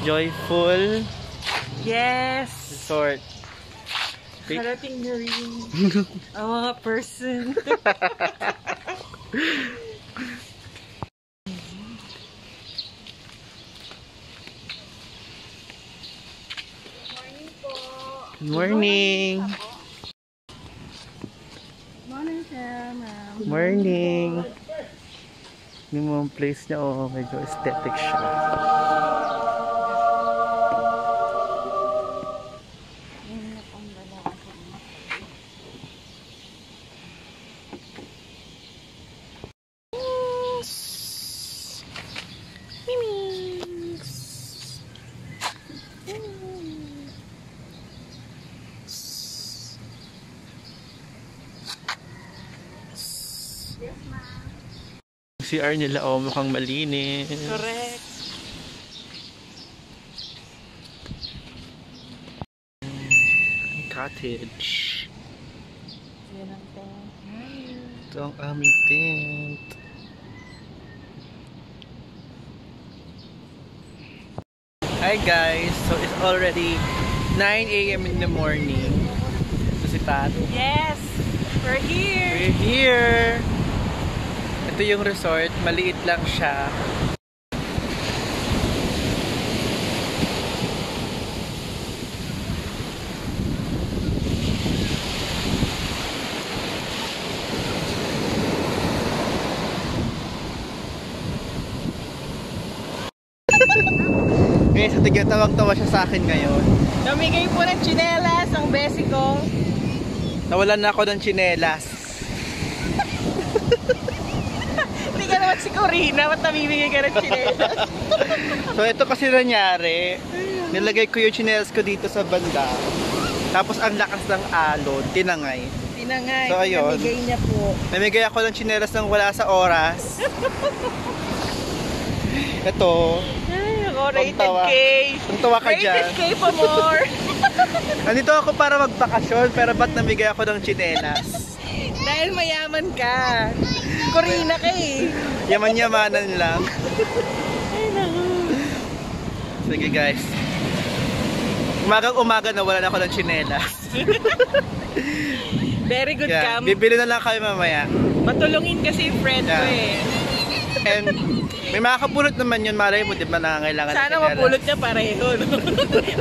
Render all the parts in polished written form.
Joyful Yes! Resort. Harating na rin ang mga person. Good morning. Morning, sir, ma'am. Good morning. Yung mga place niya, oh, medyo aesthetic siya. CR nila, oh, mukhang malinis. Correct. Cottage. Yan ang tent. Ito ang aming tent. Hi guys, so it's already 9 AM in the morning. Ito si Pat. Yes! We're here! We're here! Ito yung resort, maliit lang siya. Ngayon sa tigyan, tawang-tawa siya sa akin ngayon. Namigay po ng tsinelas ang besi ko. Nawalan na ako ng tsinelas. Hindi ka naman si Corina, ba't namimigay ka ng tsinelas? So ito kasi nangyari, nilagay ko yung tsinelas ko dito sa banda. Tapos ang lakas ng alon, tinangay. Tinangay, so, ayun, namigay niya po. Namigay ako ng tsinelas nang wala sa oras. Ito. Ay, ako, rated tawa. K. Tawa ka dyan. Rated K pa more. Nandito ako para magbakasyon, pero ba't namigay ako ng tsinelas? Dahil mayaman ka. Corina ka eh. Yaman-yamanan lang. Ay, naku. Sige guys. Umagang-umaga na wala na ako ng tsinelas. Very good Yeah, cam. bibili na lang kayo mamaya. Matulungin kasi yung friend ko eh. And may makakapulot naman yun, malay mo, di ba nangangailangan Sana mapulot niya pareho, no?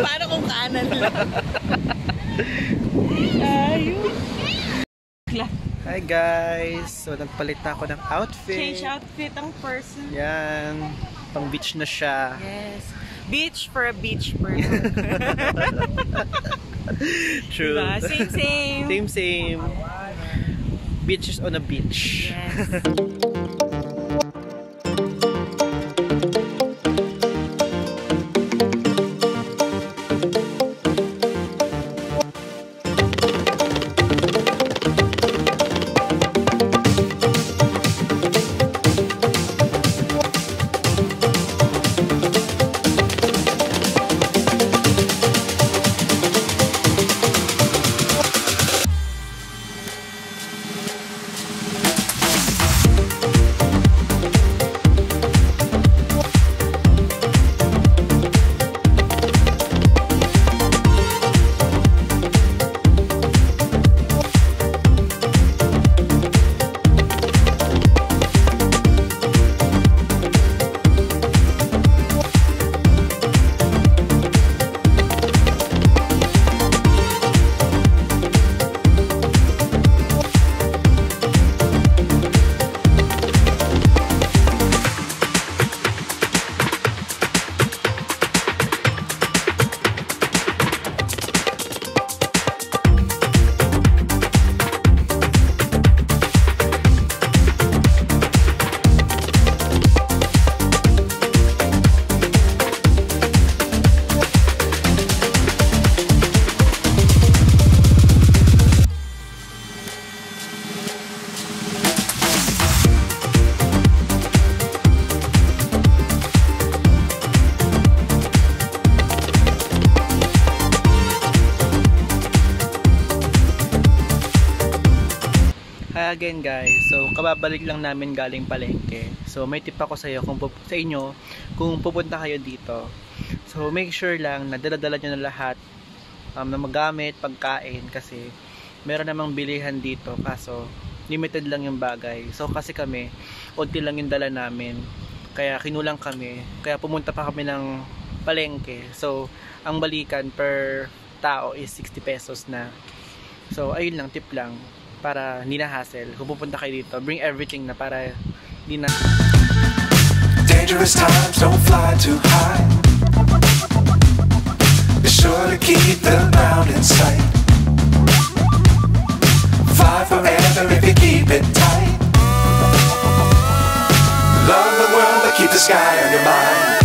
Paano kung kanan lang? Ayun. Hi guys! So nagpalit na ako ng outfit. Change outfit ang person. Yan. Pang beach na siya. Yes. Beach for a beach person. True. Diba? Same, same. Same, same. Beaches on a beach. Yes. Again guys, so kababalik lang namin galing palengke. So may tip ako sa inyo kung pupunta kayo dito. So make sure lang na dala-dala nyo na lahat na magamit, pagkain, kasi meron namang bilihan dito kaso limited lang yung bagay. So kasi kami, unti lang yung dala namin, kaya kinulang kami, kaya pumunta pa kami ng palengke. So ang balikan per tao is 60 pesos na. So ayun lang, tip lang para hindi na hassle. Kung pupunta kayo dito, bring everything na para hindi na. Dangerous times, don't fly too high. Be sure to keep the ground in sight. Fly forever if you keep it tight. Love the world but keep the sky on your mind.